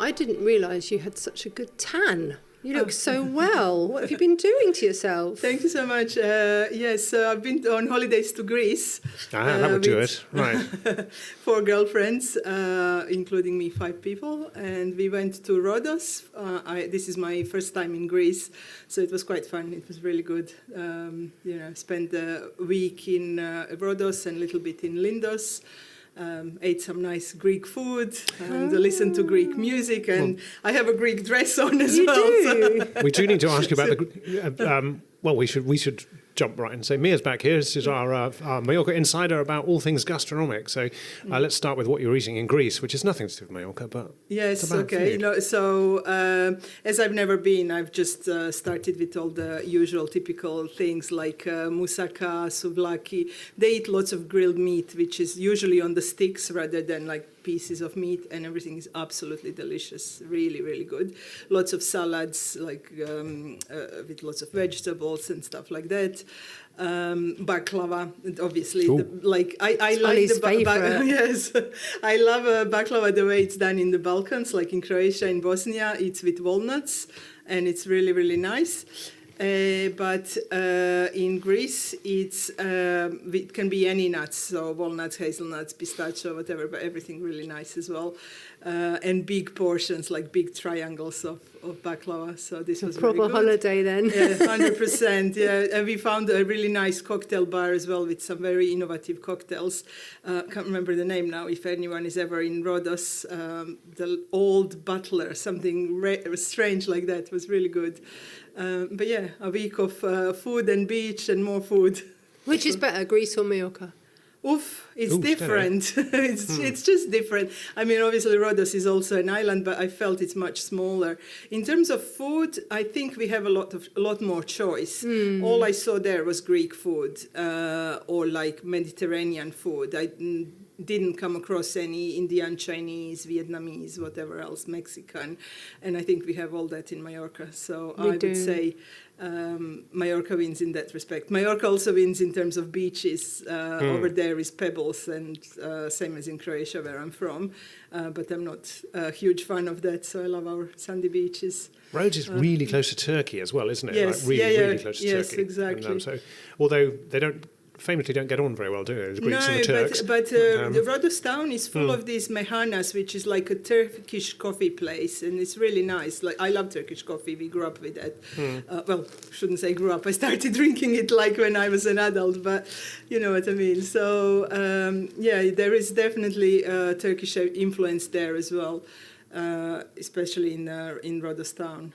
I didn't realise you had such a good tan. You look so well. What have you been doing to yourself? Thank you so much. Yes, I've been on holidays to Greece. That would do it, right. 4 girlfriends, including me, 5 people. And we went to Rhodos. This is my first time in Greece, so it was quite fun. It was really good. Spent a week in Rhodos and a little bit in Lindos. Ate some nice Greek food and listened to Greek music, and I have a Greek dress on as well. You do. We do need to ask you about the. We should jump right and say Mia's back here. This is our Mallorca Insider about all things gastronomic. So let's start with what you're eating in Greece, which is nothing to do with Mallorca, but yes, it's about okay. food. As I've never been, I've just started with all the usual typical things like moussaka, souvlaki. They eat lots of grilled meat, which is usually on the sticks rather than like pieces of meat, and everything is absolutely delicious, really, really good. Lots of salads, like with lots of vegetables and stuff like that. Baklava, obviously. I like the yes, I love baklava the way it's done in the Balkans, like in Croatia, in Bosnia. It's with walnuts, and it's really, really nice. But in Greece, it can be any nuts, so walnuts, hazelnuts, pistachio, whatever, but everything really nice as well. And big portions, like big triangles of baklava. So this was proper really good. Holiday then. Yeah, 100%. Yeah, and we found a really nice cocktail bar as well with some very innovative cocktails. Can't remember the name now. If anyone is ever in Rhodos, the Old Butler, something strange like that, was really good. But yeah, a week of food and beach and more food. Which is better, Greece or Mallorca? It's different. It's just different. I mean, obviously Rhodos is also an island, but I felt it's much smaller. In terms of food, I think we have a lot more choice. All I saw there was Greek food or like Mediterranean food. I didn't come across any Indian, Chinese, Vietnamese, whatever else, Mexican, and I think we have all that in Mallorca. So I would say Mallorca wins in that respect. Mallorca also wins in terms of beaches. Over there is Pebbles, and same as in Croatia where I'm from, but I'm not a huge fan of that, so I love our sandy beaches. Rhodes is really close to Turkey as well, isn't it? Yes, like really close to Turkey. Yes, exactly. And, so, although they famously don't get on very well, do they? The Greeks and the Turks. But the Rhodos town is full of these mehanas, which is like a Turkish coffee place, and it's really nice. Like I love Turkish coffee. We grew up with that. Well, shouldn't say grew up. I started drinking it like when I was an adult, but you know what I mean. So there is definitely Turkish influence there as well, especially in Rhodos town.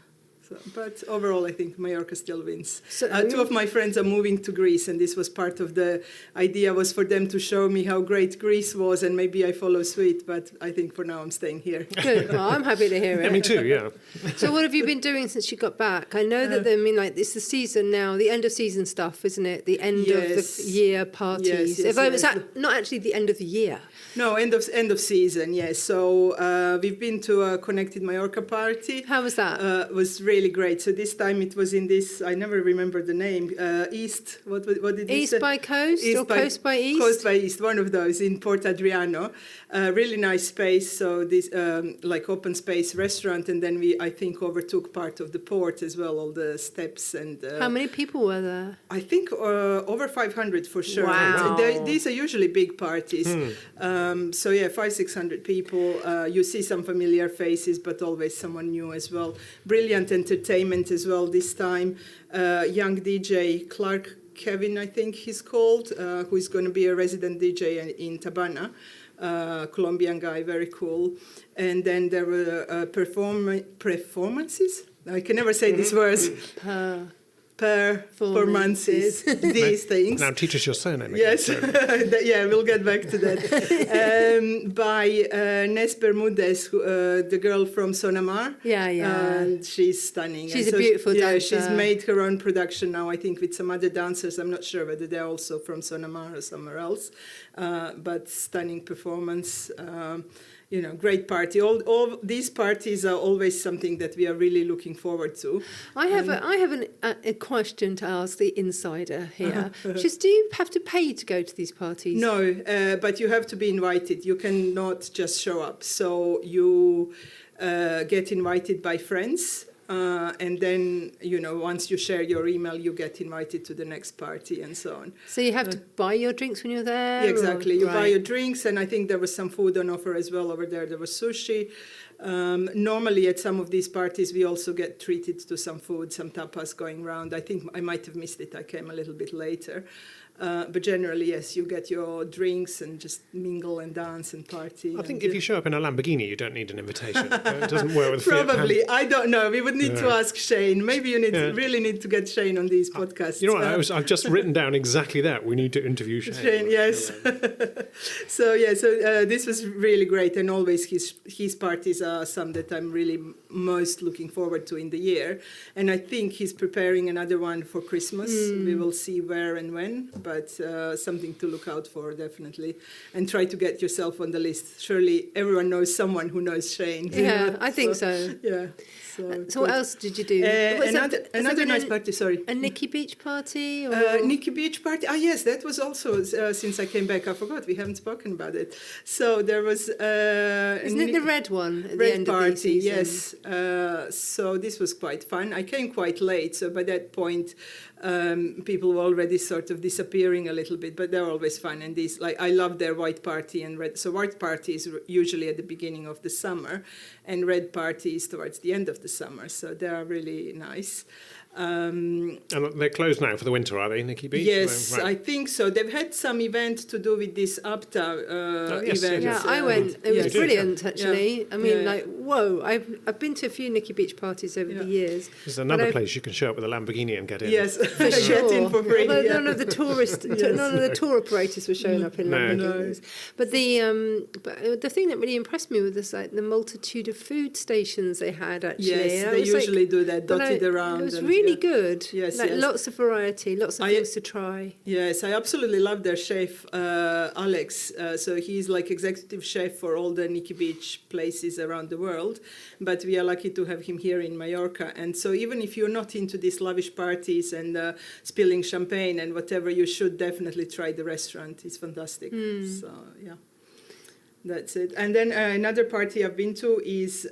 So, but overall, I think Mallorca still wins. So, 2 of my friends are moving to Greece, and this was part of the idea, was for them to show me how great Greece was, and maybe I follow suit, but I think for now I'm staying here. Good. Well, I'm happy to hear it. Yeah, me too, yeah. So what have you been doing since you got back? I know that, it's the season now, the end of season stuff, isn't it? The end of the year parties. It's not actually the end of the year. No, end of season, yes. So we've been to a Connected Mallorca party. How was that? It was really great. So this time it was in this, I never remember the name, East, what did you say? East by Coast or Coast by East? Coast by East, one of those in Port Adriano. Really nice space, so this like open space restaurant, and then we, I think, overtook part of the port as well, all the steps. And how many people were there? I think over 500 for sure. Wow. These are usually big parties. So yeah, 500-600 people. You see some familiar faces, but always someone new as well. Brilliant entertainment as well this time. Young DJ Clark Kevin, I think he's called, who is going to be a resident DJ in Tabana. Colombian guy, very cool. And then there were performances. I can never say these words. Performances, these things. Now teach us your surname again. Yes, yeah, we'll get back to that. By Nes Bermudez, the girl from Sonamar. Yeah. And she's stunning. She's a beautiful dancer. Yeah, she's made her own production now, I think, with some other dancers. I'm not sure whether they're also from Sonamar or somewhere else. But stunning performance. Great party. All these parties are always something that we are really looking forward to. I have a question to ask the insider here. Just, do you have to pay to go to these parties? No, but you have to be invited. You cannot just show up. So you get invited by friends. And then, once you share your email, you get invited to the next party and so on. So you have to buy your drinks when you're there? Yeah, exactly. You buy right. your drinks, and I think there was some food on offer as well over there. There was sushi. Normally at some of these parties, we also get treated to some food, some tapas going around. I think I might have missed it. I came a little bit later. But generally, yes, you get your drinks and just mingle and dance and party. I think if you show up in a Lamborghini, you don't need an invitation. It doesn't work with Fiat Probably. I don't know. We would need to ask Shane. Maybe you really need to get Shane on these podcasts. You know what? I've just written down exactly that. We need to interview Shane. Shane, yes. So this was really great, and always his parties are some that I'm really most looking forward to in the year. And I think he's preparing another one for Christmas. We will see where and when. But something to look out for, definitely. And try to get yourself on the list. Surely everyone knows someone who knows Shane. Yeah, I think so. Yeah. So what else did you do? Another nice party, sorry. A Nikki Beach party? Nikki Beach party. Yes, that was also, since I came back, I forgot, we haven't spoken about it. So there was... Isn't it the red one at red the end party, of the season? Yes. So this was quite fun. I came quite late, so by that point... people were already sort of disappearing a little bit, but they're always fun. And these, I love their white party and red. So white party is usually at the beginning of the summer, and red party is towards the end of the summer. So they are really nice. And they're closed now for the winter, are they, Nikki Beach? Yes, right. I think so. They've had some event to do with this APTA yes, event. Yeah, I went. It was brilliant, actually. Yeah. I mean, whoa! I've been to a few Nikki Beach parties over the years. There's another place you can show up with a Lamborghini and get in. Yes, for sure. Get in for free. Although none of the tour operators were showing up in Lamborghinis. But the thing that really impressed me was the multitude of food stations they had. Actually, yes, they usually do that, dotted around. It was really good. Yes, lots of variety, lots of things to try. Yes, I absolutely love their chef, Alex. So he's like executive chef for all the Nikki Beach places around the world. But we are lucky to have him here in Mallorca. And so even if you're not into these lavish parties and spilling champagne and whatever, you should definitely try the restaurant. It's fantastic. So, yeah. That's it. And then another party I've been to is,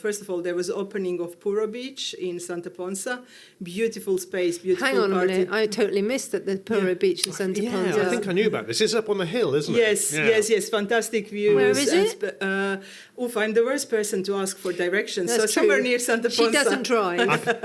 first of all, there was opening of Puro Beach in Santa Ponsa. Beautiful space, beautiful party. Hang on party. a minute. I totally missed that the Puro Beach in Santa Ponsa. I think I knew about this. It's up on the hill, isn't it? Yes. Fantastic views. Where is it? I'm the worst person to ask for directions. That's so true. Somewhere near Santa Ponsa. She doesn't drive.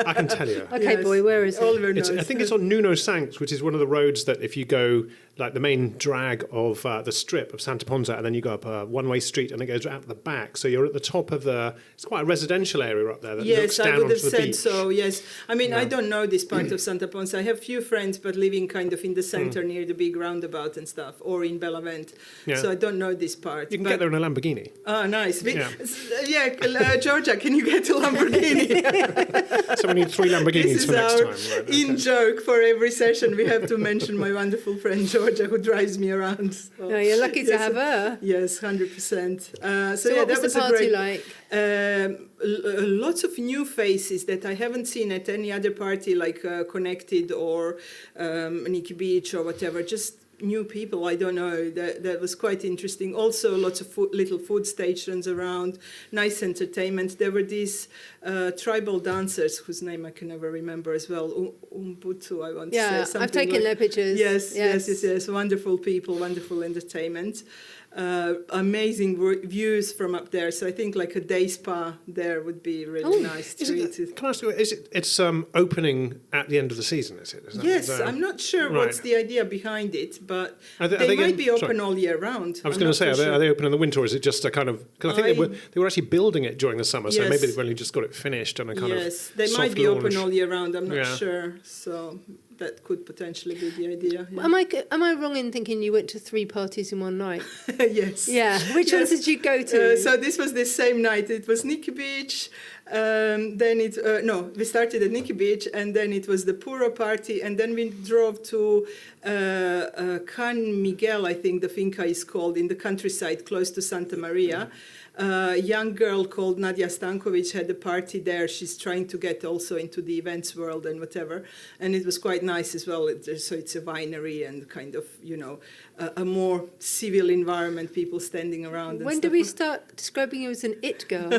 I can tell you. Okay, boy, where is it? Oliver knows. I think it's on Nuno Santos, which is one of the roads that if you go, like the main drag of the strip of Santa Ponsa, and then you go up a one-way street and it goes out the back. So you're at the top of it's quite a residential area up there that looks down onto the beach. Yes, I would have said so, yes. I mean, I don't know this part of Santa Ponsa. I have few friends, but living kind of in the center near the big roundabout and stuff, or in Bellavent. Yeah. So I don't know this part. You can get there in a Lamborghini. Oh, nice. Georgia, can you get a Lamborghini? So we need 3 Lamborghinis for next time. Right, okay. In-joke for every session. We have to mention my wonderful friend Georgia, who drives me around. So. No, you're lucky to have her. Yes, 100%. So what was the party like? Lots of new faces that I haven't seen at any other party, like Connected or Nikki Beach or whatever. Just new people, I don't know. That was quite interesting. Also, lots of little food stations around. Nice entertainment. There were these tribal dancers whose name I can never remember as well. Umbutu, I want to say. Yeah, I've taken their pictures. Yes. Wonderful people, wonderful entertainment. Amazing views from up there. So I think like a day spa there would be really nice. Can I ask you, it's opening at the end of the season, is it? Yes, I'm not sure what's the idea behind it, but they might be open all year round. I was going to say, are they open in the winter, or is it just a kind of... Because I think they were actually building it during the summer, so maybe they've only just got it finished and a kind of Yes, they might be open all year round, I'm not sure. So that could potentially be the idea. Yeah. Am I wrong in thinking you went to 3 parties in one night? Yes. Yeah. Which ones did you go to? So this was the same night. It was Nikki Beach, Then we started at Nikki Beach, and then it was the Puro party, and then we drove to Can Miguel, I think the finca is called, in the countryside close to Santa Maria. A young girl called Nadia Stankovic had a party there. She's trying to get also into the events world and whatever. And it was quite nice as well. So it's a winery and kind of, a more civil environment, people standing around. And when stuff. do we start describing you as an it girl?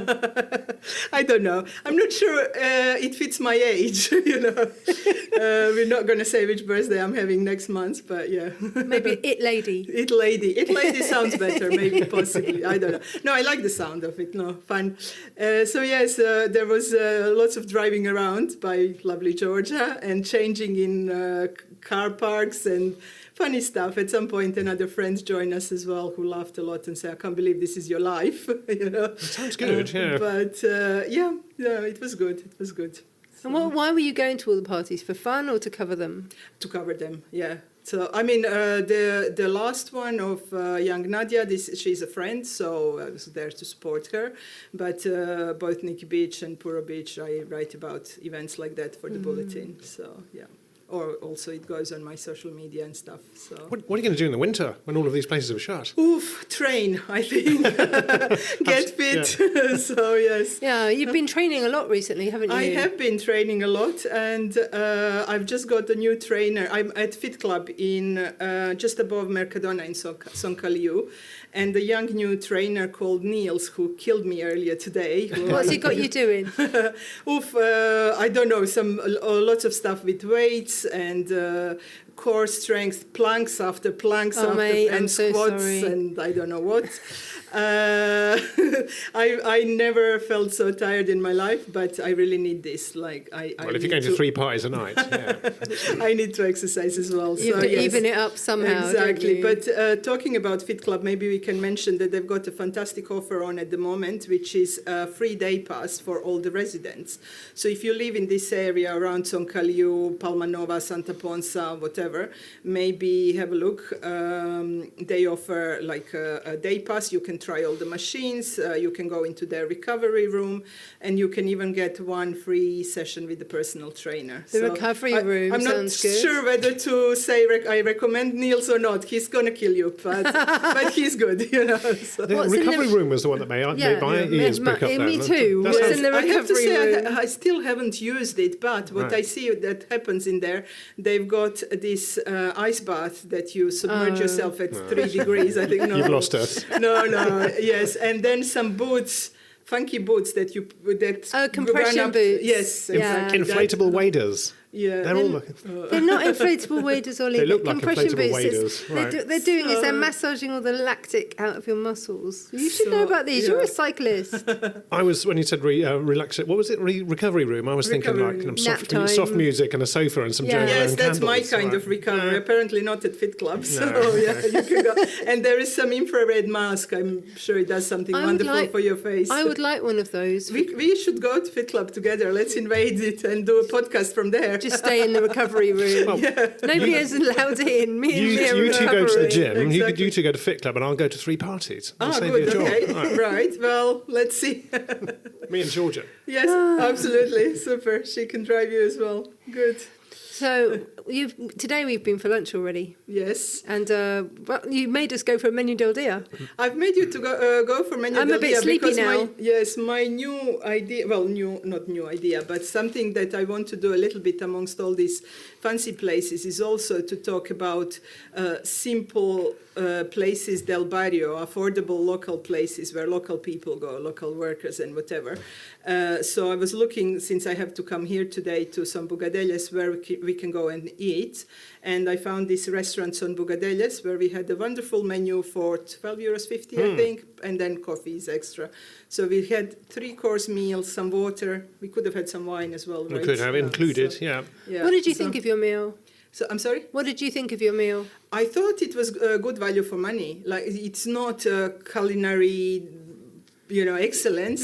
I don't know. I'm not sure it fits my age, We're not going to say which birthday I'm having next month, but yeah. Maybe it lady. It lady. It lady sounds better, maybe, possibly. I don't know. No, I like the sound of it. No, fun. So yes, there was lots of driving around by lovely Georgia and changing in car parks and funny stuff. At some point, another friend joined us as well, who laughed a lot and said, "I can't believe this is your life." It sounds good, yeah. But it was good. It was good. And why were you going to all the parties? For fun or to cover them? To cover them, yeah. So, I mean, the last one of young Nadia, she's a friend, so I was there to support her. But both Nikki Beach and Puro Beach, I write about events like that for the bulletin. So, yeah. Or also it goes on my social media and stuff. So what are you going to do in the winter when all of these places are shut? Oof, train, I think. Get fit. Yeah. So, yes. Yeah, you've been training a lot recently, haven't you? I have been training a lot, and I've just got a new trainer. I'm at Fit Club in just above Mercadona in Soncaliu, and a young new trainer called Niels, who killed me earlier today. What's he got you doing? I don't know, lots of stuff with weights and core strength, planks after planks and squats and I don't know what. I never felt so tired in my life, but I really need this. Well, if you're going to 3 parties a night, yeah. I need to exercise as well. You have to even it up somehow. Exactly. But talking about Fit Club, maybe we can mention that they've got a fantastic offer on at the moment, which is a free day pass for all the residents. So if you live in this area around Soncaliu, Palma Nova, Santa Ponsa, whatever, maybe have a look. They offer like a day pass. You can try all the machines, you can go into their recovery room, and you can even get one free session with the personal trainer. The recovery room I'm not good. Sure whether to say I recommend Niels or not. He's going to kill you, but he's good, So. The recovery room was the one that made my ears prick up there. Me too. What's in the recovery I have to say, room? I still haven't used it, but what I see that happens in there, they've got this ice bath that you submerge yourself at 3 degrees. I think You've lost us. No. Yes, and then some boots, funky boots that compression boots. Yes, exactly. Inflatable waders. Yeah, they're not inflatable waders, Ollie. They look like compression inflatable boots. waders. Right. They're doing is they're massaging all the lactic out of your muscles. You should know about these. You're a cyclist. I was, when you said relax, what was it? Recovery room. I was thinking like soft music and a sofa and some Joan Yes, that's candles. my kind of recovery. Apparently not at Fit Club. So you can go. And there is some infrared mask. I'm sure it does something wonderful for your face. I would like one of those. We should go to Fit Club together. Let's invade it and do a podcast from there. Just stay in the recovery room. Nobody is allowed in. Me and you two go to the gym. Exactly. You two go to Fit Club, and I'll go to 3 parties. I'll save you a job. Okay. Right. Well, let's see. Me and Georgia. Yes, absolutely. Super. She can drive you as well. Good. So today we've been for lunch already. Yes. And you made us go for a menu del dia. I've made you to go for menu del dia. I'm a bit sleepy now. My new idea, well, not new idea, but something that I want to do a little bit amongst all these fancy places is also to talk about simple places del barrio, affordable local places where local people go, local workers and whatever. So I was looking, since I have to come here today, to some bugadeles where we can go and eat. And I found these restaurants on Bugadeles where we had a wonderful menu for €12.50, I think, and then coffees extra. So we had 3-course meals, some water. We could have had some wine as well, right? We could have included, yeah. What did you think of your meal? So I'm sorry? What did you think of your meal? I thought it was good value for money. Like, it's not culinary excellence,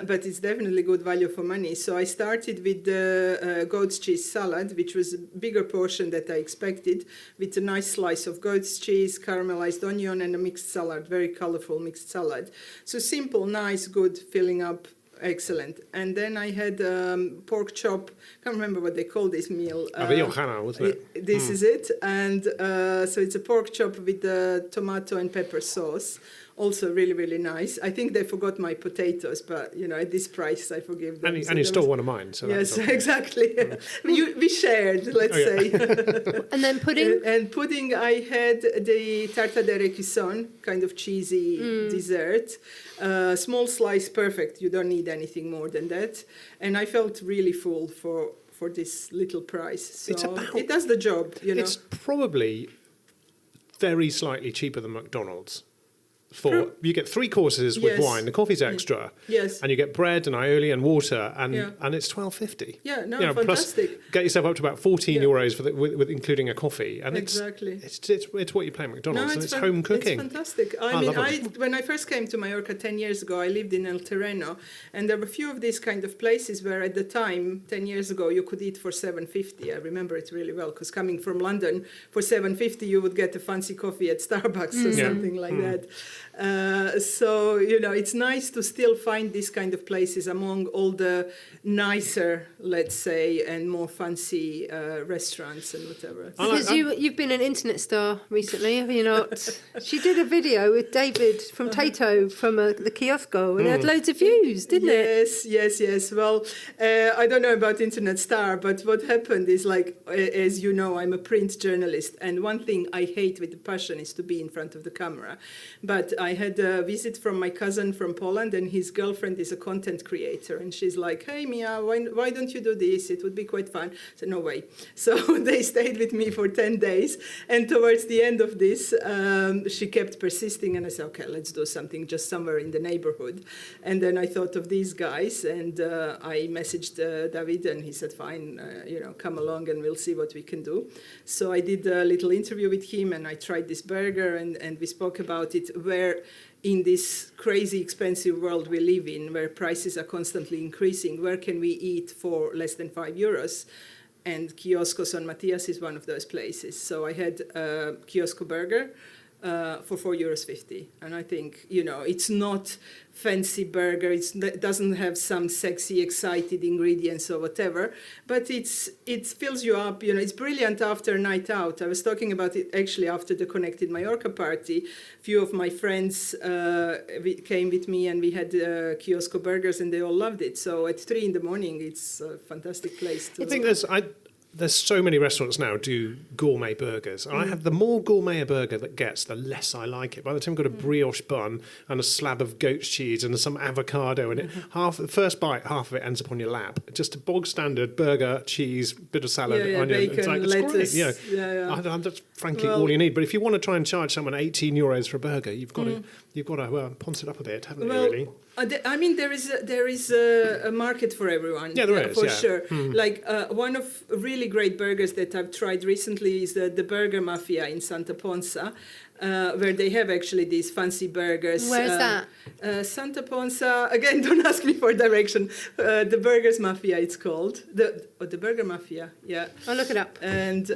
but it's definitely good value for money. So I started with the goat's cheese salad, which was a bigger portion that I expected, with a nice slice of goat's cheese, caramelized onion, and a mixed salad, very colorful mixed salad. So simple, nice, good, filling up excellent. And then I had pork chop. Can't remember what they call this meal. Riojana, wasn't it? This is it. And so it's a pork chop with the tomato and pepper sauce. Also really, really nice. I think they forgot my potatoes, but, you know, at this price, I forgive them. And you stole one of mine. So yes, exactly. We shared, let's say. And then pudding? And pudding, I had the tarta de requesón, kind of cheesy dessert. Small slice, perfect. You don't need anything more than that. And I felt really full for this little price. So it does the job, you know. It's probably very slightly cheaper than McDonald's. You get 3 courses with wine, the coffee's extra, and you get bread and aioli and water, and it's $12.50. Yeah, no, fantastic. Plus, get yourself up to about €14 for with including a coffee, and exactly. It's what you pay at McDonald's, and it's home cooking. It's fantastic. I mean, when I first came to Mallorca 10 years ago, I lived in El Terreno, and there were a few of these kind of places where at the time, 10 years ago, you could eat for $7.50. I remember it really well, because coming from London, for $7.50 you would get a fancy coffee at Starbucks or something like that. So, you know, it's nice to still find these kind of places among all the nicer, let's say, and more fancy restaurants and whatever. Because you've been an internet star recently, have you not? She did a video with David from Tato from the Kiosco, and it had loads of views, didn't it? Yes. Well, I don't know about internet star, but what happened is, like, as you know, I'm a print journalist, and one thing I hate with the passion is to be in front of the camera. But I had a visit from my cousin from Poland, and his girlfriend is a content creator, and she's like, "Hey Mia, why don't you do this? It would be quite fun." I said, "No way." So they stayed with me for 10 days, and towards the end of this, she kept persisting, and I said, "Okay, let's do something just somewhere in the neighborhood." And then I thought of these guys, and I messaged David, and he said, "Fine, come along, and we'll see what we can do." So I did a little interview with him, and I tried this burger, and we spoke about it, where in this crazy expensive world we live in, where prices are constantly increasing, where can we eat for less than €5? And Kiosco San Matias is one of those places. So I had a Kiosco burger for €4.50. And I think, it's not fancy burger. It doesn't have some sexy, excited ingredients or whatever, but it fills you up. It's brilliant after a night out. I was talking about it actually after the Connected Mallorca party. A few of my friends came with me, and we had Kiosco burgers, and they all loved it. So at 3 a.m, it's a fantastic place to... I think there's so many restaurants now do gourmet burgers. I have the more gourmet a burger that gets, the less I like it. By the time I've got a brioche bun and a slab of goat's cheese and some avocado in it, the first bite, half of it ends up on your lap. Just a bog standard burger, cheese, bit of salad, onion. Bacon, it's lettuce. Great. That's frankly all you need. But if you want to try and charge someone €18 for a burger, you've got to ponce it up a bit, haven't you? Really. I mean, there is a market for everyone. Yeah, there is, for sure. Like one of really great burgers that I've tried recently is the Burger Mafia in Santa Ponsa, where they have actually these fancy burgers. Where's that? Santa Ponsa. Again, don't ask me for direction. The Burgers Mafia, it's called. The Burger Mafia. Yeah. I'll look it up. And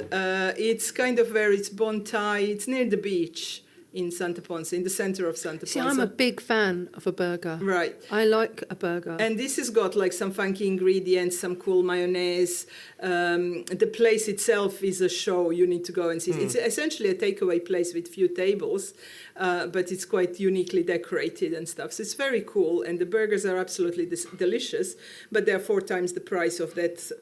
it's kind of where it's Bontay. It's near the beach in Santa Ponsa, in the center of Santa Ponsa. See, I'm a big fan of a burger. Right. I like a burger. And this has got like some funky ingredients, some cool mayonnaise. The place itself is a show. You need to go and see. It's essentially a takeaway place with few tables, but it's quite uniquely decorated and stuff. So it's very cool, and the burgers are absolutely delicious, but they're 4 times the price of that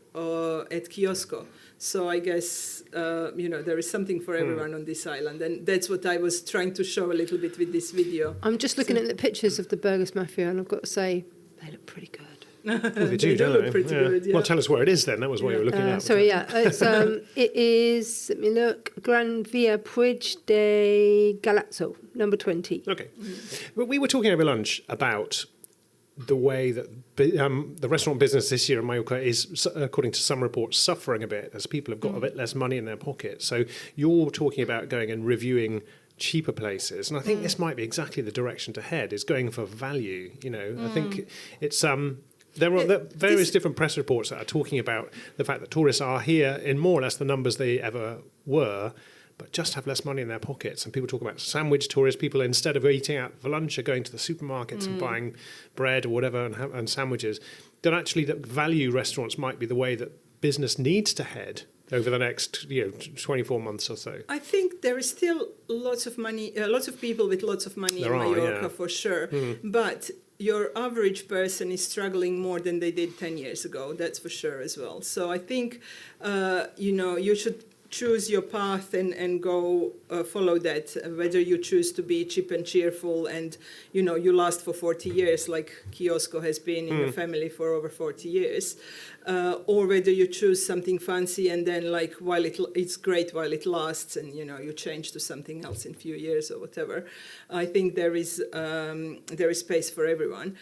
at Kiosco. So I guess, there is something for everyone on this island. And that's what I was trying to show a little bit with this video. I'm just looking at the pictures of the Burgers Mafia, and I've got to say, they look pretty good. They do, don't look pretty good, yeah. Well, tell us where it is then. That was what you were looking at. It's, it is, let me look, Gran Via Puig de Galazzo, number 20. Okay. Well, we were talking over lunch about the way that the restaurant business this year in Mallorca is, according to some reports, suffering a bit as people have got a bit less money in their pocket. So you're talking about going and reviewing cheaper places, and I think this might be exactly the direction to head, is going for value. I think it's there are various different press reports that are talking about the fact that tourists are here in more or less the numbers they ever were, but just have less money in their pockets. And people talk about sandwich tourists. People, instead of eating out for lunch, are going to the supermarkets and buying bread or whatever and sandwiches. That actually that value restaurants might be the way that business needs to head over the next 24 months or so. I think there is still lots of money, lots of people with lots of money in Mallorca for sure. But your average person is struggling more than they did 10 years ago. That's for sure as well. So I think, you should choose your path and go follow that, whether you choose to be cheap and cheerful and, you last for 40 years, like Kiosko has been in your family for over 40 years, or whether you choose something fancy and then like while it's great while it lasts and, you change to something else in a few years or whatever. I think there is space for everyone.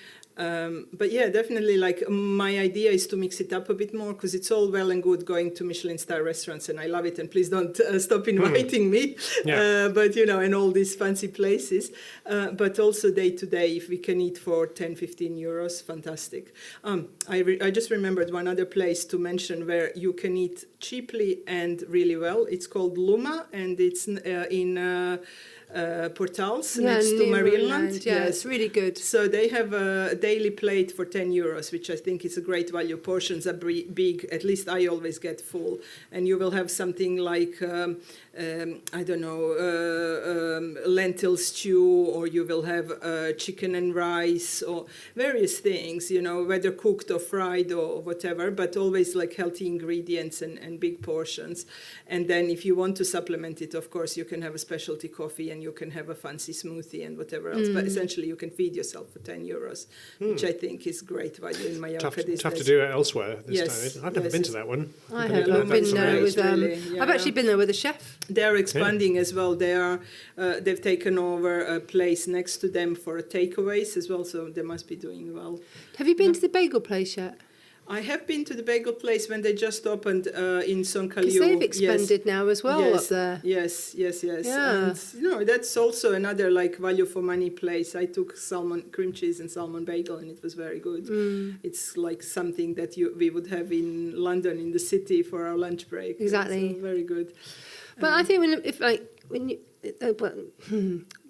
But yeah, definitely, like, my idea is to mix it up a bit more, because it's all well and good going to Michelin star restaurants, and I love it, and please don't stop inviting me, but, and all these fancy places, but also day to day, if we can eat for 10, 15 euros, fantastic. I just remembered one other place to mention where you can eat cheaply and really well. It's called Luma, and it's in Portals next to Marineland. Yeah, it's really good. So they have a daily plate for 10 euros, which I think is a great value. Portions are big, at least I always get full. And you will have something like, lentil stew, or you will have chicken and rice, or various things, whether cooked or fried or whatever, but always like healthy ingredients and big portions. And then if you want to supplement it, of course, you can have a specialty coffee and you can have a fancy smoothie and whatever else. But essentially, you can feed yourself for 10 euros, which I think is great value in Mallorca these days. Tough to do it elsewhere this time. I've never been to that one. I have been there with I've actually been there with a chef. They're expanding as well. They've taken over a place next to them for takeaways as well, so they must be doing well. Have you been to the bagel place yet? I have been to the bagel place when they just opened in Son Caliu. Because they've expanded now as well up there. Yes. Yeah. And, that's also another like value for money place. I took salmon cream cheese and salmon bagel, and it was very good. It's like something that we would have in London, in the city, for our lunch break. Exactly. So very good. But I think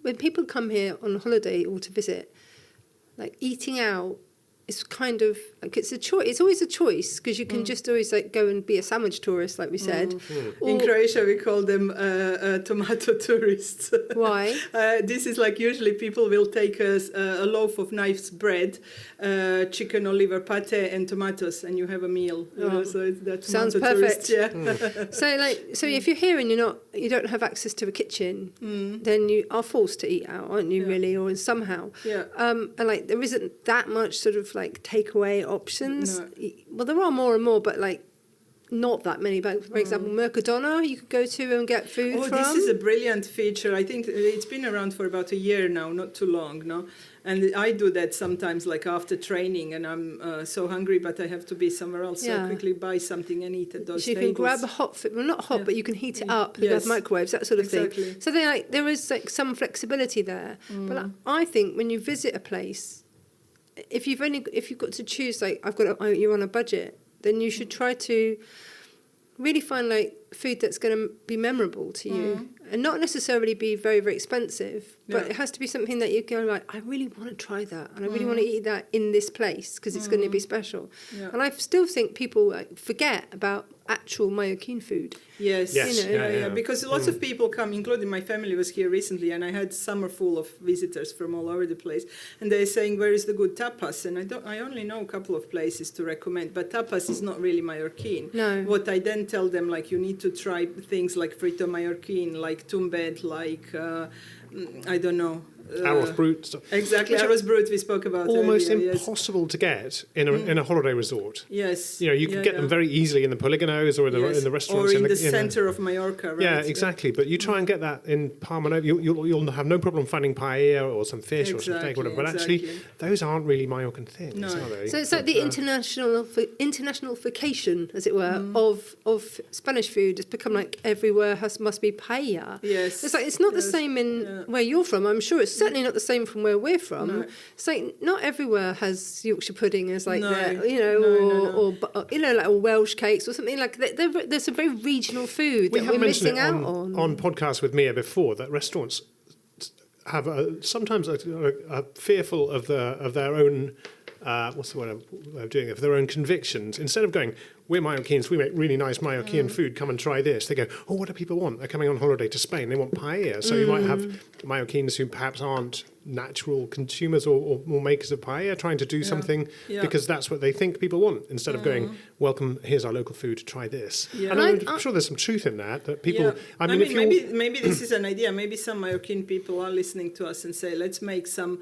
when people come here on holiday or to visit, like eating out, it's kind of like it's a choice. It's always a choice, because you can just always like go and be a sandwich tourist, like we said. In Croatia, we call them tomato tourists. Why? This is like usually people will take a loaf of nice bread, chicken or liver pate, and tomatoes, and you have a meal. So that sounds perfect. Tourist, yeah. So if you're here and you don't have access to a kitchen, then you are forced to eat out, aren't you? Really, or somehow. Yeah. And like there isn't that much sort of like takeaway options. No. Well, there are more and more, but like not that many. But for example, Mercadona, you could go to and get food from. This is a brilliant feature. I think it's been around for about a year now, not too long, no? And I do that sometimes, like after training, and I'm so hungry, but I have to be somewhere else. So I quickly buy something and eat at those so you tables. can grab a hot food, well, not hot, but you can heat it up. You have microwaves, that sort of thing. So there is like some flexibility there. But like, I think when you visit a place, if you've got to choose, like you're on a budget, then you should try to really find like food that's going to be memorable to you, and not necessarily be very, very expensive, but it has to be something that you go like, I really want to try that, and I really want to eat that in this place because it's going to be special. And I still think people like forget about actual Mallorquín food. Yes. Because lots Mm. of people come, including my family was here recently, and I had summer full of visitors from all over the place, and they're saying, where is the good tapas? And I only know a couple of places to recommend, but tapas is not really Mallorquín. No. What I then tell them, like, you need to try things like frito Mallorquín, like tumbet, like, I don't know. Arroz brut stuff. Exactly, arroz brut we spoke about almost earlier, impossible to get in a holiday resort. Yes. You can get them very easily in the Poligonos or in the restaurants. Or in the centre of Mallorca, right? Yeah, exactly. But you try and get that in Palma, you'll have no problem finding paella or some fish or some steak or whatever. But actually, those aren't really Mallorcan things, are they? So it's like the internationalification, as it were, of Spanish food. It's become like everywhere must be paella. Yes. It's like it's not the same in where you're from. I'm sure it's certainly not the same from where we're from. No. It's like not everywhere has Yorkshire pudding as like No. their, No. or you know, like or Welsh cakes or something like that. There's some very regional food We that have we're mentioned missing it out on podcasts with Mia before that restaurants have sometimes are fearful of their own. What's the word I'm doing? Of their own convictions. Instead of going, we're Mallorquins, we make really nice Mallorcan food, come and try this. They go, oh, what do people want? They're coming on holiday to Spain, they want paella. So you might have Mallorquins who perhaps aren't natural consumers or makers of paella trying to do something because that's what they think people want, instead of going, welcome, here's our local food, try this. Yeah. And I'm sure there's some truth in that people... Yeah. I mean, if maybe this is an idea. Maybe some Mallorcan people are listening to us and say, let's make some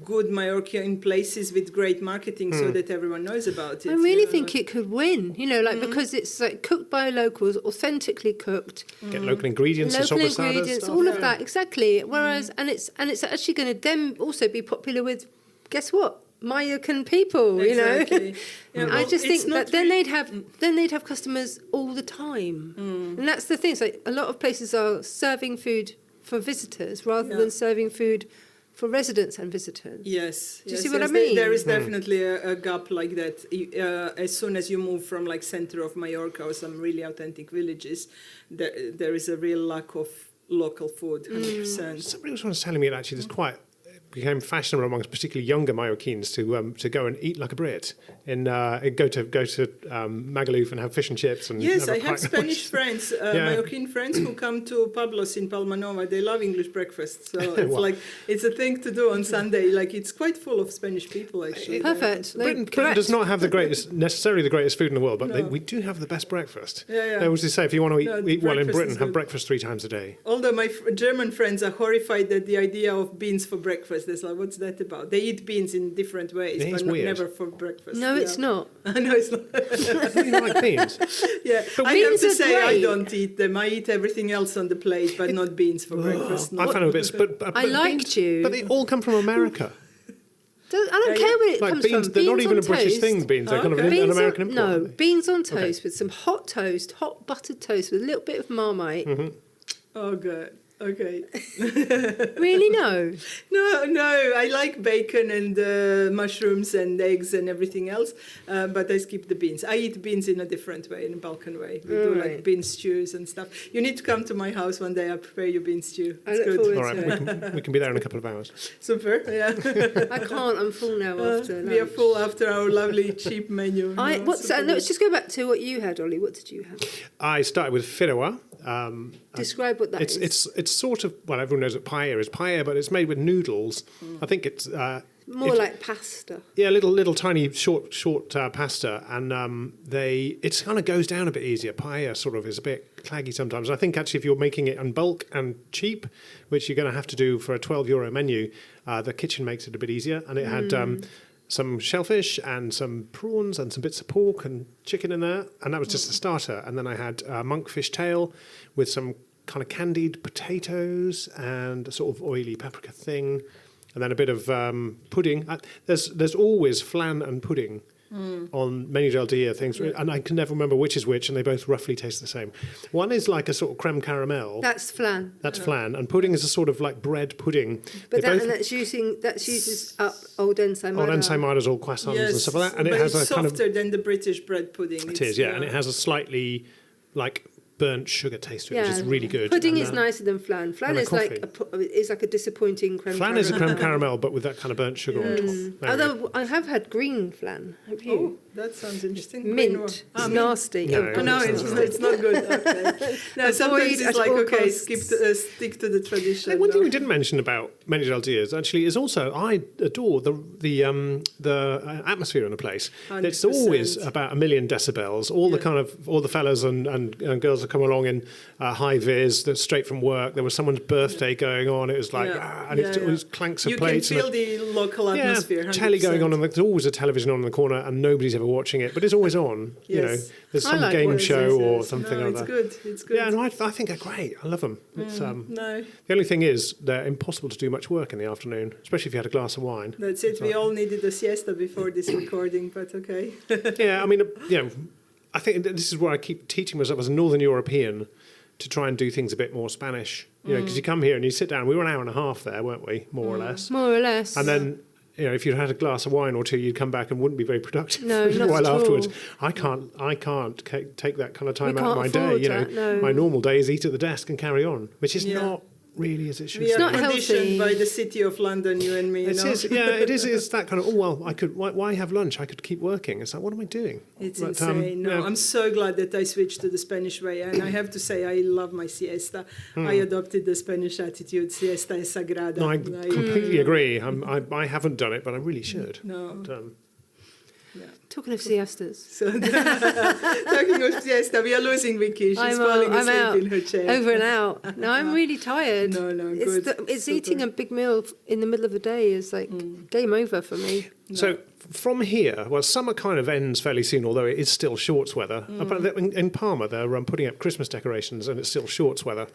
good Mallorcan places with great marketing so that everyone knows about it. I really think it could win, you know, like because it's like cooked by locals, authentically cooked. get local ingredients and Local sobrasadas, ingredients, stuff. all of that, exactly. Whereas, and it's actually going to then also be popular with, guess what, Mallorcan people. Exactly. You know. Yeah, I well, just it's think not that then they'd have customers all the time, and that's the thing. It's like a lot of places are serving food for visitors rather than serving food for residents and visitors. Yes. Do you see what I mean? There is definitely a gap like that. As soon as you move from like center of Mallorca or some really authentic villages, there is a real lack of local food, 100%. Somebody was once telling me that actually there's became fashionable amongst particularly younger Mallorquins to go and eat like a Brit and go to Magaluf and have fish and chips and Yes, have a I have pint- Spanish friends, Mallorquin friends who come to Pablo's in Palmanova. They love English breakfast, so it's Wow. like it's a thing to do on Sunday. Like it's quite full of Spanish people actually. Perfect. Britain Correct. does not have necessarily the greatest food in the world, but we do have the best breakfast. Yeah. I always say if you want to eat well in breakfast Britain, is have good. breakfast 3 times a day. Although my German friends are horrified at the idea of beans for breakfast. They're like, what's that about? They eat beans in different ways, It is but weird. never for breakfast. No, it's not. No, it's not. You like beans? Yeah, But I have beans to are say I great. don't eat them. I eat everything else on the plate, but not beans for breakfast. No. I found them a bit... But I liked beans, you. But they all come from America. I don't care where it Like comes beans, from. they're not Beans even on a British toast. thing, beans. They're kind of Okay. an Beans American on, import. no, aren't they? beans on toast with some hot toast, hot buttered toast with a little bit of Marmite. Oh, good. Okay. Really, no. No, I like bacon and mushrooms and eggs and everything else, but I skip the beans. I eat beans in a different way, in a Balkan way. We do like bean stews and stuff. You need to come to my house one day. I'll prepare you bean stew. I It's look good. forward All right, to it. we can be there in a couple of hours. Super, yeah. I can't. I'm full now after We are lunch. full after our lovely cheap menu. Super Let's good. just go back to what you had, Ollie. What did you have? I started with Firawa. Describe what that is. It's sort of, well, everyone knows what paella is paella, but it's made with noodles. I think it's More like pasta. yeah, little tiny short pasta, and it kind of goes down a bit easier. Paella sort of is a bit claggy sometimes. And I think actually if you're making it in bulk and cheap, which you're going to have to do for a €12 menu, the kitchen makes it a bit easier. And it had some shellfish and some prawns and some bits of pork and chicken in there, and that was just a starter. And then I had monkfish tail with some kind of candied potatoes and a sort of oily paprika thing, and then a bit of pudding. There's always flan and pudding on menu del dia things, and I can never remember which is which, and they both roughly taste the same. One is like a sort of creme caramel. That's flan. That's flan, and pudding is a sort of like bread pudding. But They both- that uses up old ensaymada. old ensaimadas, all croissants and stuff like that, and it but has it's a kind softer of than the British bread pudding. it is, yeah, and it has a slightly like burnt sugar taste to it, Yeah. which is really good. Pudding And, is nicer than flan. Flan and a is like a disappointing creme Flan is a caramel. creme caramel, but with that kind of burnt sugar on top. Very good. Although I have had green flan. Have you? Oh, that sounds interesting. Mint. It's nasty. No, Oh, it God. No, it's not good. Okay. No, sometimes Avoid it's at like, all okay, costs. stick to the tradition. One thing no. we didn't mention about Menu del Dias actually is also I adore the atmosphere in the place. It's 100%. always about 1 million decibels. All the fellas and girls that come along in high vis, they're straight from work. There was someone's birthday going on. It was like and it was clanks of You plates. can feel the local atmosphere. Yeah, telly going 100%. on, and there's always a television on in the corner, and nobody's ever watching it, but it's always on. You know, Yes. there's I some like game what it show is, or yes. something No, or it's other. good. It's good. Yeah, no, I think they're great. I love them. It's No, the only thing is they're impossible to do much work in the afternoon, especially if you had a glass of wine. that's it. We all needed a siesta before this recording, but okay. Yeah, I mean, I think this is where I keep teaching myself as a Northern European to try and do things a bit more Spanish You know, because you come here and you sit down. We were an hour and a half there, weren't we? More or less. More or less. And then, you know, if you'd had a glass of wine or two, you'd come back and wouldn't be very productive No, for a not while at all. afterwards. I can't take that kind of time We out of my can't day. afford You know, that, no. my normal day is eat at the desk and carry on, which is not really as it should We be. are not conditioned healthy. by the city of London, you and me. You It know? is, yeah, it is. It's that kind of. Oh well, I could. Why have lunch? I could keep working. It's like, what am I doing? It's But, insane. No, yeah. I'm so glad that I switched to the Spanish way, and I have to say I love my siesta. I adopted the Spanish attitude. Siesta es sagrada. No, I Like, completely agree. I haven't done it, but I really should. No. But, Talking of siestas. So talking of siesta, we are losing Vicky. She's falling asleep out. in her chair. Over and out. No, I'm really tired. No, good. It's Super. eating a big meal in the middle of the day is like game over for me. So from here, well, summer kind of ends fairly soon, although it is still shorts weather. But in Palma, they're putting up Christmas decorations, and it's still shorts weather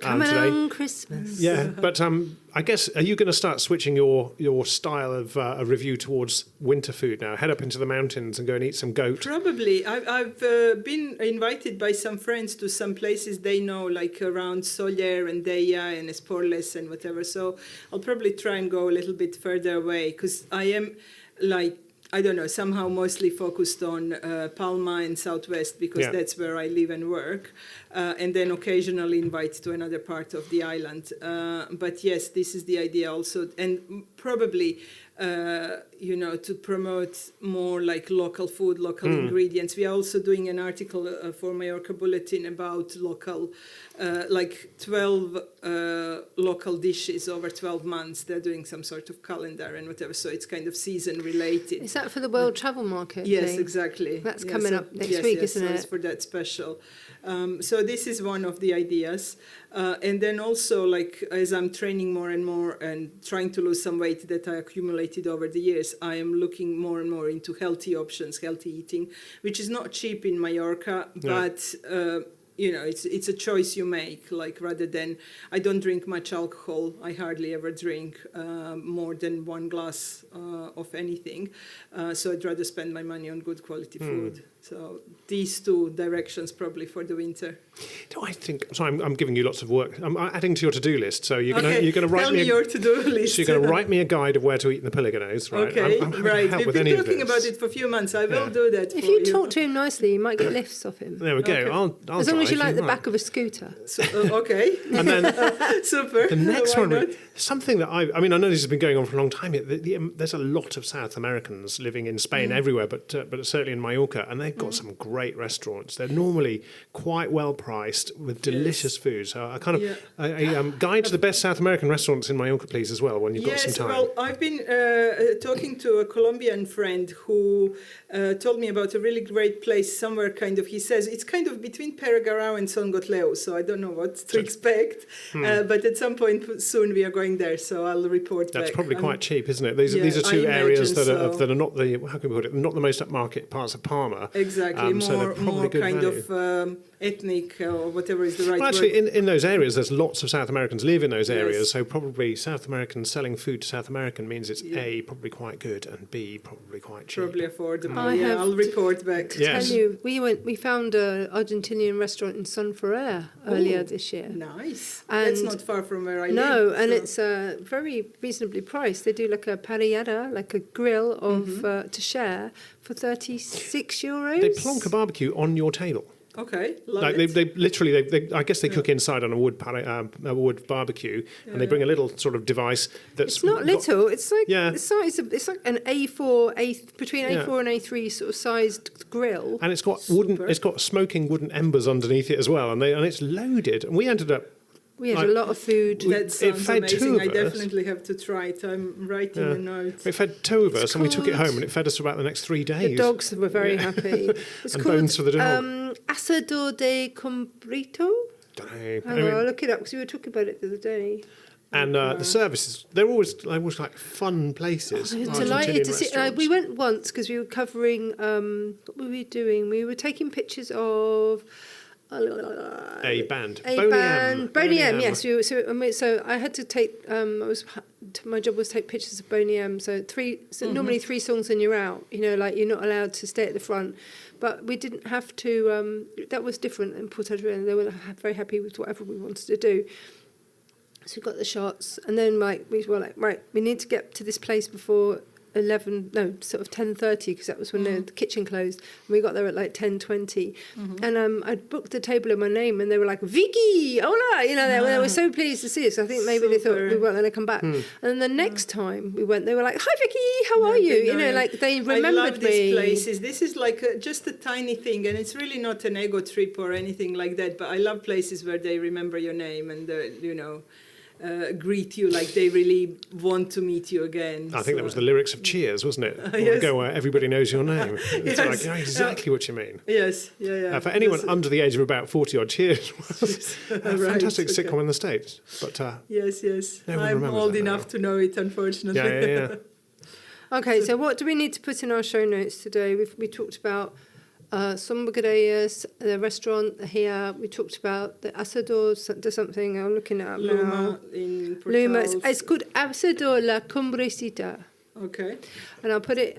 Coming today. on Christmas. Yeah, but I guess, are you going to start switching your style of a review towards winter food now? Head up into the mountains and go and eat some goat. Probably. I've been invited by some friends to some places they know, like around Soller and Deia and Esporles and whatever. So I'll probably try and go a little bit further away, because I am, like, I don't know, somehow mostly focused on Palma and Southwest, because that's where I live and work, and then occasionally invite to another part of the island. But yes, this is the idea also, and probably, to promote more like local food, local ingredients. We are also doing an article for Mallorca Bulletin about local, like 12 local dishes over 12 months. They're doing some sort of calendar and whatever, so it's kind of season related. Is that for the World Travel Market? Yes, thing? exactly. That's coming up next week, isn't so it? It's for that special. So this is one of the ideas. And then also, like, as I'm training more and more and trying to lose some weight that I accumulated over the years, I am looking more and more into healthy options, healthy eating, which is not cheap in Mallorca, but it's a choice you make. Like, rather than, I don't drink much alcohol. I hardly ever drink more than one glass of anything. So I'd rather spend my money on good quality food. So these two directions probably for the winter. Do I think? So I'm giving you lots of work. I'm adding to your to-do list. So you're going to write Tell me your to-do list. So you're going to write me a guide of where to eat in the Pilgrinos, right? Okay, I'm right. help We've with been any talking of about this. it for a few months. I will do that. If for you talk to him nicely, you might get lifts off him. There we go. Okay. I'll As long as you drive, like the right. back of a scooter. So, okay. And then Super. the next Why one, not? something that I mean, I know this has been going on for a long time. There's a lot of South Americans living in Spain everywhere, but certainly in Mallorca, and they've got some great restaurants. They're normally quite well priced with delicious food. So a kind of a guide to the best South American restaurants in Mallorca, please, as well, when you've got some time. Well, I've been talking to a Colombian friend who told me about a really great place somewhere, kind of, he says, it's kind of between Peregarao and Son Gotleu, so I don't know what to expect, but at some point soon we are going there, so I'll report back. That's probably quite cheap, isn't it? These are two I areas that imagine are not the, how can we put it, not the most upmarket parts of Palma. Exactly, so they're probably more good kind value. of ethnic or whatever is the right Well, word. actually, in those areas, there's lots of South Americans live in those areas, Yes. so probably South Americans selling food to South American means it's A, probably quite good, and B, probably quite cheap. Probably affordable. I have I'll to- report back. To Yes. tell you, we found an Argentinian restaurant in Son Ferrer earlier this year. Nice. And That's not far from where I live. No, and so- it's very reasonably priced. They do like a paella, like a grill of to share for €36. They plonk a barbecue on your table. Okay, love Like it. they literally, I guess they cook inside on a wood barbecue, and they bring a little sort of device that's It's not little. It's like Yeah. the size of it's like an between A4 and A3 sort of sized grill. and it's got Super. it's got smoking wooden embers underneath it as well, and it's loaded. And we ended up. We had like- a lot of food. That sounds fed two amazing. of I us. definitely have to try it. I'm writing a note. It fed two of us, and we took it called- home, and it fed us for about the next 3 days. The dogs were very happy. It's And called bones for the dog. Asador de Combrito. Don't know. I Anyway, will look it up because we were talking about it the other day. and the services, they're always like fun places. I was Argentinian delighted to see. restaurants. We went once because we were covering. What were we doing? We were taking pictures of. A band. Boney M. Yes. So I had to take. My job was to take pictures of Boney M. So normally 3 songs and you're out. Like you're not allowed to stay at the front. But we didn't have to. That was different in Puerto Rico. They were very happy with whatever we wanted to do. So we got the shots, and then we were like, right, we need to get to this place before 10:30, because that was when the kitchen closed. And we got there at like 10:20, and I booked the table in my name, and they were like, Vicky, hola, they were so pleased to see us. I think maybe they thought we weren't going to come back. And then the next time we went, they were like, hi Vicky, how are you? They remembered I love me. these places. This is like just a tiny thing, and it's really not an ego trip or anything like that. But I love places where they remember your name and greet you like they really want to meet you again. I think that was the lyrics of Cheers, wasn't it? Yes. Go where everybody knows your name. It's Yes. like, I know exactly what you mean. Yes, yeah. For anyone under the age of about 40 odd, Cheers was a Right, fantastic okay. sitcom in the States. But Yes. No one I'm remembers old that enough now. to know it, unfortunately. yeah. Okay, so what do we need to put in our show notes today? We talked about Sombrereyes, the restaurant here. We talked about the Asador, something. I'm looking it up now. Luma in Luma. Portals. It's called Asador La Cumbrecita. Okay. And I'll put it.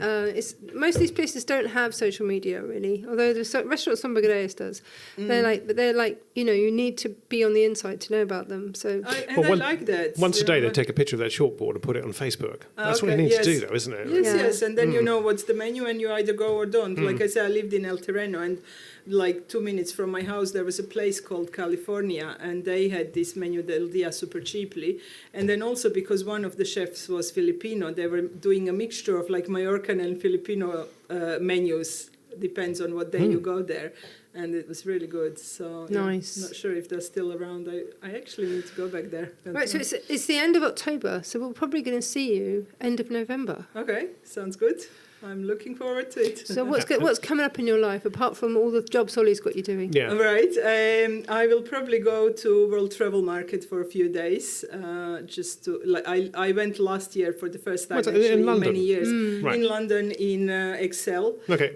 Most of these places don't have social media really, although the restaurant Sombrereyes does. They're like you need to be on the inside to know about them. So I Well, like that. Once a Yeah. day they take a picture of their chalkboard and put it on Facebook. That's what you Okay, need yes. to do, though, isn't it? Yes, Yeah. and then you know what's the menu, and you either go or don't. Like I said, I lived in El Terreno, and like 2 minutes from my house, there was a place called California, and they had this menu del dia super cheaply. And then also because one of the chefs was Filipino, they were doing a mixture of like Mallorcan and Filipino menus. Depends on what day you go there. And it was really good. So yeah, Nice. not sure if they're still around. I actually need to go back there. right, so it's the end of October, so we're probably going to see you end of November. Okay, sounds good. I'm looking forward to it. So what's coming up in your life apart from all the jobs Ollie's got you doing? Yeah. Right. I will probably go to World Travel Market for a few days. Just to I went last year for the first time What's that, actually in in London? many years. Right. In London, in Excel. Okay.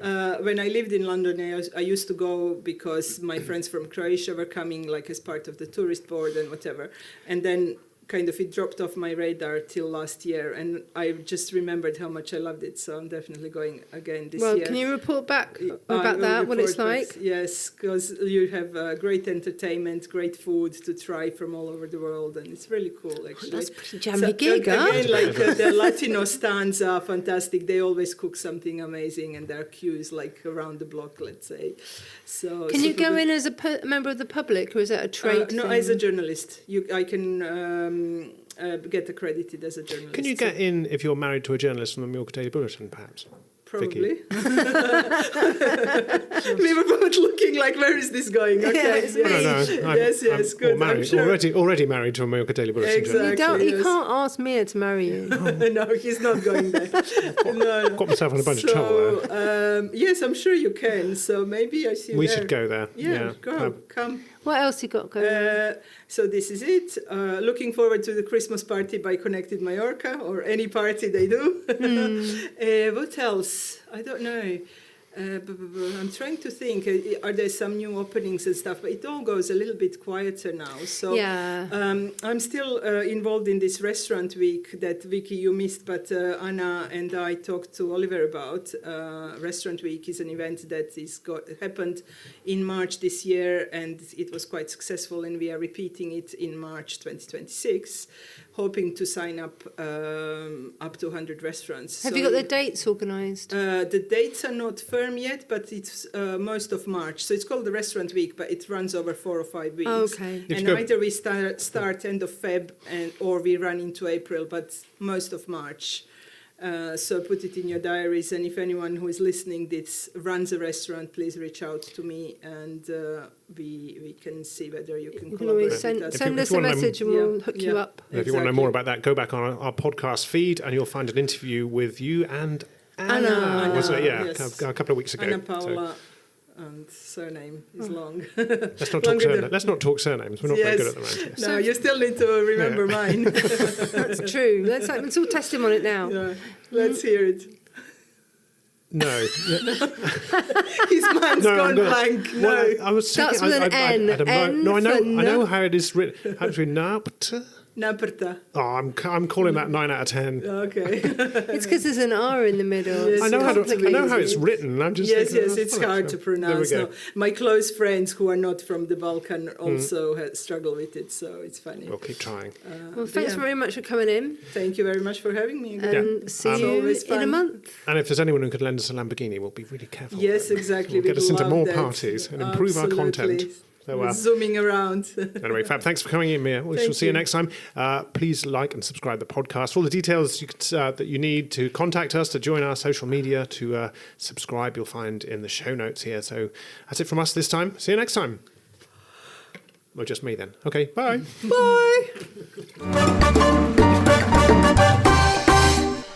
When I lived in London, I used to go because my friends from Croatia were coming, like as part of the tourist board and whatever. And then kind of it dropped off my radar till last year, and I just remembered how much I loved it. So I'm definitely going again this year. Well, can you report back I about will that? What it's report back. like? Yes, because you have great entertainment, great food to try from all over the world, and it's really cool actually. That's a pretty jammy gig, again, huh? like the Latino stands are fantastic. They always cook something amazing, and there are queues like around the block, let's say. So Can you super go good. in as a member of the public, or is that a trade No, thing? as a journalist, I can get accredited as a journalist. Can you get in if you're married to a journalist from the Mallorca Daily Bulletin, perhaps? Probably. We were both looking like, where is this going? Okay. Yes, No, Yes, I'm good. married, I'm sure. already married to a Mallorca Daily Bulletin Exactly. journalist. You Yes. can't ask Mia to marry you. No, he's not going there. No. Got myself in a bunch of trouble there. Yes, I'm sure you can. So maybe I see you We there. should go there. Yeah, go, come. What else you got going on? So this is it. Looking forward to the Christmas party by Connected Mallorca, or any party they do. What else? I don't know. I'm trying to think. Are there some new openings and stuff? But it all goes a little bit quieter now. So Yeah. I'm still involved in this restaurant week that Vicky you missed, but Anna and I talked to Oliver about. Restaurant week is an event that happened in March this year, and it was quite successful, and we are repeating it in March 2026, hoping to sign up to 100 restaurants. Have So you got the dates organised? the dates are not firm yet, but it's most of March. So it's called the Restaurant Week, but it runs over 4 or 5 weeks. Okay. If And you go- either we start end of Feb or we run into April, but most of March. So put it in your diaries, and if anyone who is listening runs a restaurant, please reach out to me, and we can see whether you can You can collaborate always send with us. us a wanna know- message and we'll Yeah, hook you yeah. up. If you want to know more Exactly. about that, go back on our podcast feed and you'll find an interview with you and Anna. Anna. Was it? Yeah, Yes. a couple of weeks ago. Anna So Paula, and surname is long. let's not Longer talk than- let's not talk surnames. We're not very Yes. good at the round here. No, you still need to remember mine. That's true. Let's all test him on it now. Yeah, let's hear it. No. His mind's No, I'm gone gonna- blank. No. Well, I was Starts thinking, with an N. I don't know. N No, I for know how it is written. Actually, Naprta. Naprta. Oh, I'm calling that 9 out of 10. Okay. It's because there's an R in the middle. Yes, I know how it's written. I'm just yes, thinking, it's hard to pronounce. There we No, go. my close friends who are not from the Balkan also struggle with it, so it's funny. We'll keep trying. Well, thanks very much for coming in. Thank you very much for having me again. And see It's you always in a fun. month. And if there's anyone who could lend us a Lamborghini, we'll be really careful. Yes, exactly. We'll get We'd us into love more that. parties and improve our Absolutely. content. So, zooming around. anyway, Fab, thanks for coming in, Mia. We shall see you next time. Please like and subscribe to the podcast. All the details that you need to contact us, to join our social media, to subscribe, you'll find in the show notes here. So that's it from us this time. See you next time. Well, just me then. Okay, bye. Bye.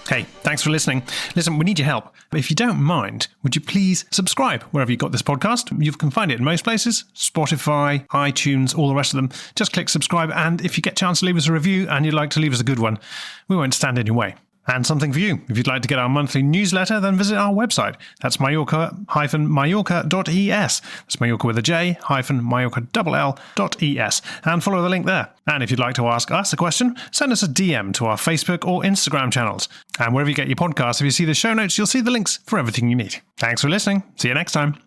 Hey, thanks for listening. Listen, we need your help. If you don't mind, would you please subscribe wherever you got this podcast? You can find it in most places, Spotify, iTunes, all the rest of them. Just click subscribe, and if you get a chance to leave us a review and you'd like to leave us a good one, we won't stand in your way. And something for you. If you'd like to get our monthly newsletter, then visit our website. That's Mallorca-Mallorca.es. That's Mallorca with a J, -Mallorca-ES. And follow the link there. And if you'd like to ask us a question, send us a DM to our Facebook or Instagram channels. And wherever you get your podcasts, if you see the show notes, you'll see the links for everything you need. Thanks for listening. See you next time.